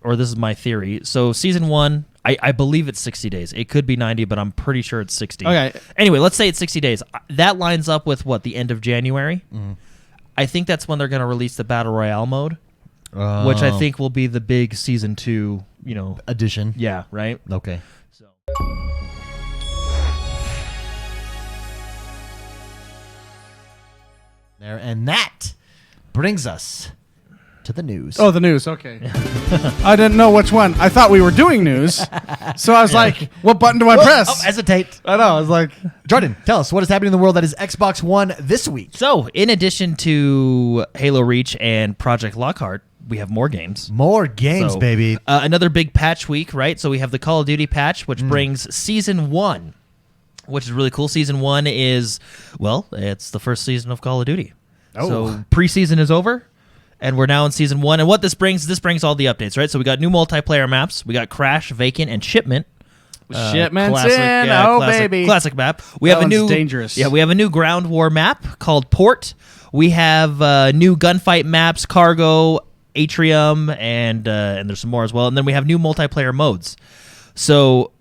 or this is my theory. So season 1, I believe it's 60 days. It could be 90, but I'm pretty sure it's 60. Okay. Anyway, let's say it's 60 days. That lines up with the end of January. Mm-hmm. I think that's when they're going to release the Battle Royale mode, which I think will be the big season 2, addition. Yeah, right? Okay. So There, and that brings us to the news. Oh, the news. Okay. I didn't know which one. I thought we were doing news. So I was like, what button do I press? Oh, hesitate. I know. I was like, Jordan, tell us what is happening in the world that is Xbox One this week. So, in addition to Halo Reach and Project Lockhart, we have more games. More games, So, baby. Another big patch week, right? So we have the Call of Duty patch, which brings Season 1, which is really cool. Season 1 is, it's the first season of Call of Duty. Oh. So preseason is over, and we're now in Season 1. And what this brings all the updates, right? So we got new multiplayer maps. We got Crash, Vacant, and Shipment. Shipment's Classic, in. classic, Baby. Classic map. We That have a one's new dangerous. Yeah, we have a new ground war map called Port. We have new gunfight maps, Cargo, Atrium, and there's some more as well. And then we have new multiplayer modes. So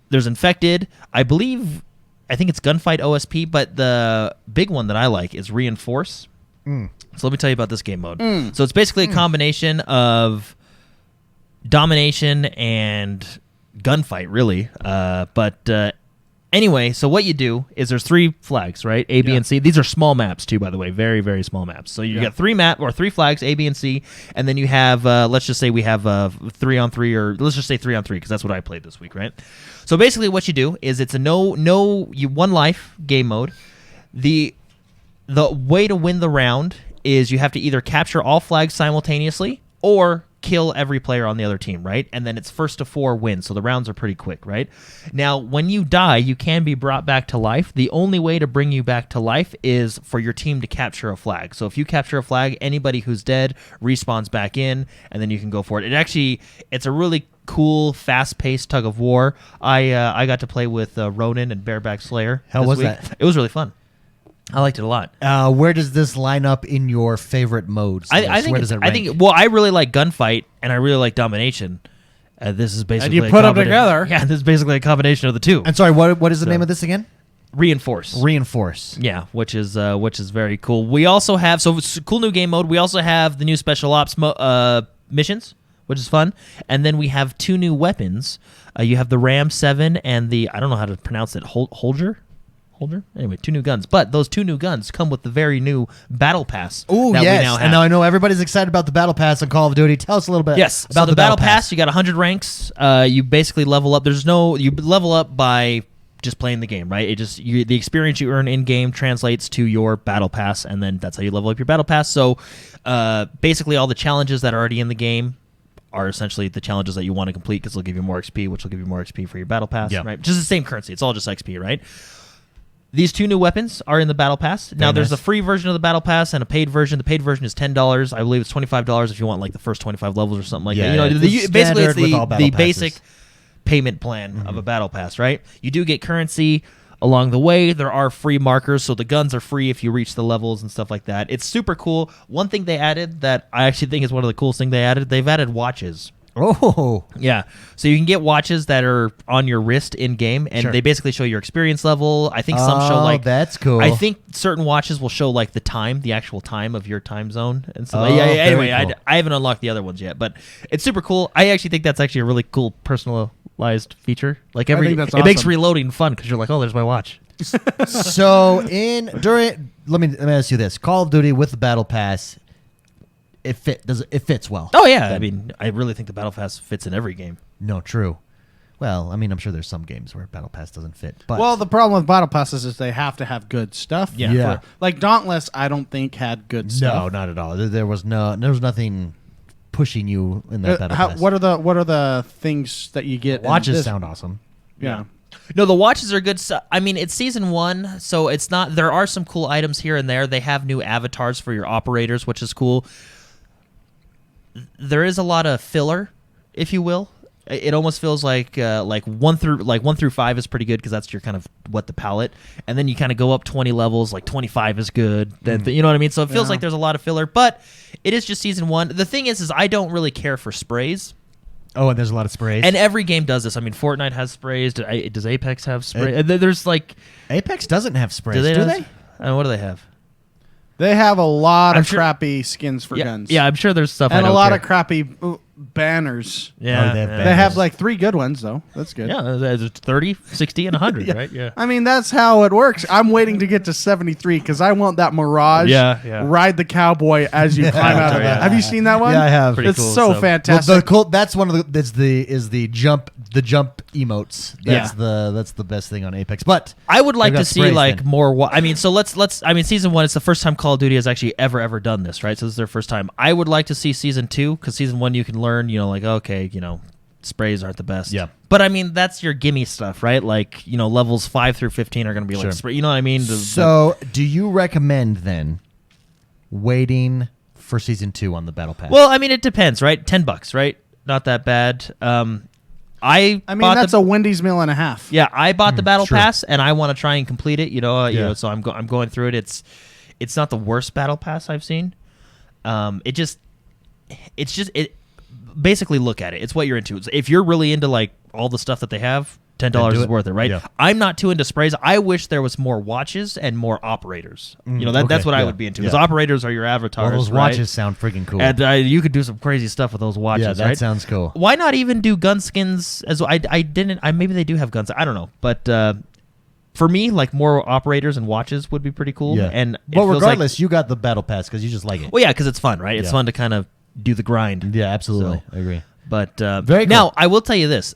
there's Infected. I think it's Gunfight OSP, but the big one that I like is Reinforce. So let me tell you about this game mode. So it's basically a combination of domination and gunfight, really. Anyway, so what you do is there's 3 flags, right? A, B, and C. These are small maps, too, by the way. Very, very small maps. So you got 3 flags, A, B, and C, and then you have, let's just say we have 3-on-3, or let's just say 3-on-3, because that's what I played this week, right? So basically what you do is it's a one life game mode. The way to win the round is you have to either capture all flags simultaneously or kill every player on the other team, right? And then it's first to 4 wins, so the rounds are pretty quick, right? Now, when you die, you can be brought back to life. The only way to bring you back to life is for your team to capture a flag. So if you capture a flag, anybody who's dead respawns back in, and then you can go for it. It's a really cool, fast-paced tug of war. I got to play with Ronin and Bareback Slayer. How this was week. that? It was really fun. I liked it a lot. Where does this line up in your favorite modes? I think where does it rank? I really like gunfight and I really like domination. This is basically you put them together. Yeah, this is basically a combination of the two. I'm sorry. What is the name of this again? Reinforce. Yeah, which is very cool. We also have it's a cool new game mode. We also have the new special ops missions, which is fun, and then we have 2 new weapons. You have the Ram 7 and the I don't know how to pronounce it. Holger. Anyway, 2 new guns. But those 2 new guns come with the very new Battle Pass. Oh, yes. We now have. And now I know everybody's excited about the Battle Pass on Call of Duty. Tell us a little bit about the Battle Pass. You got 100 ranks. You basically level up. You level up by just playing the game, right? The experience you earn in-game translates to your Battle Pass, and then that's how you level up your Battle Pass. So basically all the challenges that are already in the game are essentially the challenges that you want to complete because they'll give you more XP, which will give you more XP for your Battle Pass, right? Just the same currency. It's all just XP, right? These 2 new weapons are in the Battle Pass. Now, there's a free version of the Battle Pass and a paid version. The paid version is $10. I believe it's $25 if you want like the first 25 levels or something like that. Basically, it's the basic payment plan of a Battle Pass, right? You do get currency along the way. There are free markers, so the guns are free if you reach the levels and stuff like that. It's super cool. One thing they added that I actually think is one of the coolest things they added, they've added watches. Oh. Yeah. So you can get watches that are on your wrist in-game, and they basically show your experience level. I think some show like... that's cool. I think certain watches will show like the actual time of your time zone and stuff. Anyway, cool. I haven't unlocked the other ones yet, but it's super cool. I actually think that's actually a really cool personalized feature. Like I think that's it makes awesome. reloading fun because you're like, oh, there's my watch. So let me ask you this: Call of Duty with the Battle Pass, it fits well. Oh yeah, I mean, I really think the Battle Pass fits in every game. No, true. Well, I mean, I'm sure there's some games where Battle Pass doesn't fit. But Well, the problem with Battle Passes is they have to have good stuff. Yeah. Like Dauntless, I don't think had good stuff. no, not at all. There was nothing pushing you in that Battle Pass. What are the things that you get? Watches sound awesome. Yeah. No, the watches are good. I mean, it's season 1, so it's not. There are some cool items here and there. They have new avatars for your operators, which is cool. There is a lot of filler, if you will. It almost feels like 1 through 5 is pretty good because that's your kind of the palette, and then you kind of go up 20 levels. Like 25 is good. Then you know what I mean. So it feels like there's a lot of filler, but it is just season 1. The thing is I don't really care for sprays. Oh, and there's a lot of sprays. And every game does this. I mean, Fortnite has sprays. Does Apex have sprays? There's like... Apex doesn't have sprays, Do they? do I they? don't know, what do they have? They have a lot I'm of sure- crappy skins for Yeah, guns. yeah, I'm sure there's stuff. I and a don't lot care. of crappy banners. Yeah, Oh, they have They banners. have like 3 good ones though. That's good. Yeah, there's 30, 60, and 100, right? Yeah. I mean, that's how it works. I'm waiting to get to 73 because I want that Mirage. Yeah. Ride the cowboy as you climb out of Yeah. that. Have you seen that one? Yeah, I have. Pretty It's cool, so so- fantastic. Well, that's one of the the jump emotes. That's Yeah. that's the best thing on Apex. But I would like They've to got see sprays like then. more. I mean, so let's. I mean, season 1. It's the first time Call of Duty has actually ever done this, right? So this is their first time. I would like to see season 2 because season 1 you can learn, like okay, sprays aren't the best. Yeah. But I mean, that's your gimme stuff, right? Like levels 5 through 15 are going to be Sure. like spray. You know what I mean? so, do you recommend then waiting for season 2 on the battle pass? well, I mean, it depends, right? $10, right? Not that bad. I I mean, bought that's the, a Wendy's meal and a half. Yeah, I bought the battle true. pass, and I want to try and complete it. Yeah. So I'm going through it. It's not the worst battle pass I've seen. It basically look at it. It's what you're into. If you're really into like all the stuff that they have, $10 Then do is it. worth it, right? Yeah. I'm not too into sprays. I wish there was more watches and more operators. That's okay, what I yeah, would be into. yeah. Because operators are your avatars. Well, those right? watches sound freaking cool. And you could do some crazy stuff with those watches. yeah, that right? sounds cool. Why not even do gun skins as well? I didn't. Maybe they do have guns. I don't know, but for me, like more operators and watches would be pretty cool. Yeah. And it well, feels like- regardless, you got the battle pass because you just like it. well, yeah, because it's fun, right? It's Yeah. fun to kind of do the grind. Yeah, absolutely. So- I agree. But Very cool. now I will tell you this.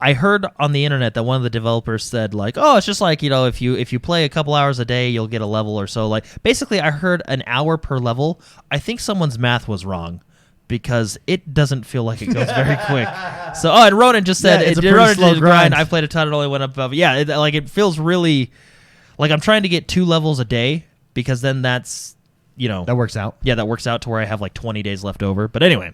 I heard on the internet that one of the developers said like, "Oh, it's just like if you play a couple hours a day, you'll get a level or so." Like basically, I heard an hour per level. I think someone's math was wrong because it doesn't feel like it goes very quick. So, and Ronan just said Yeah, it's a Ronan pretty slow did a grind. grind. I played a ton. It only went up above. Yeah, it feels really like I'm trying to get 2 levels a day because then that's That works out. yeah, that works out to where I have like 20 days left over. But anyway.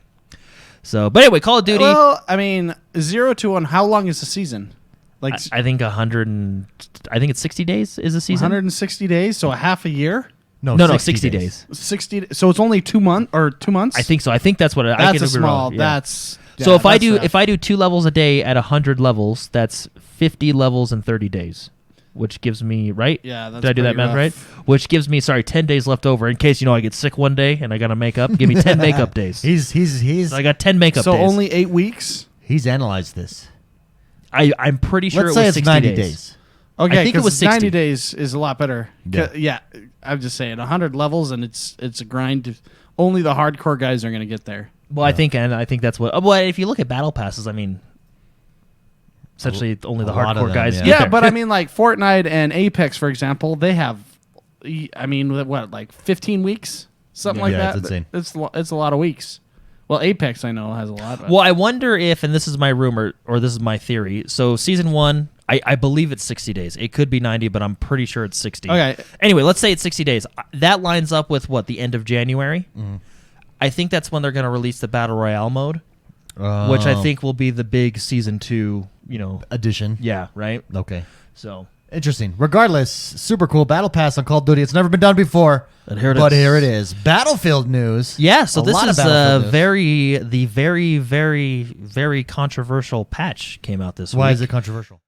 But anyway, Call of Duty. Well, I mean, 0 to 1. How long is the season? Like I think 100 and I think it's 60 days is the season. 160 days, so a half a year. No, 60 days. 60. So it's only 2 months or 2 months. I think so. I think that's what I that's could a be small. wrong. Yeah. That's so yeah, if I that's do 2 levels a day at 100 levels, that's 50 levels in 30 days, which gives me right. Yeah, that's did I do that pretty math rough. right? Which gives me 10 days left over in case I get sick one day and I gotta make up. Give me 10 makeup days. He's So I got 10 makeup so days. only 8 weeks. he's analyzed this. I'm pretty sure Let's it say was it's 60 90 days. days. Okay, I think it 'cause was 60. 90 days is a lot better. Yeah. Yeah, I'm just saying 100 levels and it's a grind. Only the hardcore guys are going to get there. Well, I think that's what. Well, if you look at battle passes, I mean, essentially only the a lot of hardcore them, guys. yeah. get Yeah, there. but I mean, like Fortnite and Apex, for example, they have, I mean, what, like 15 weeks, something like Yeah, that. it's insane. It's a lot of weeks. Well, Apex I know has a lot. But Well, I wonder if, and this is my rumor, or this is my theory. So season 1, I believe it's 60 days. It could be 90, but I'm pretty sure it's 60. Okay. Anyway, let's say it's 60 days. That lines up with what, the end of January? Mm-hmm. I think that's when they're going to release the Battle Royale mode, which I think will be the big season 2, Addition. yeah, right? Okay. So, Interesting. Regardless, super cool battle pass on Call of Duty. It's never been done before. But here it but is. here it is. Battlefield news. yeah, so A this lot of is Battlefield news. very, very controversial patch came out this week. Why is it controversial?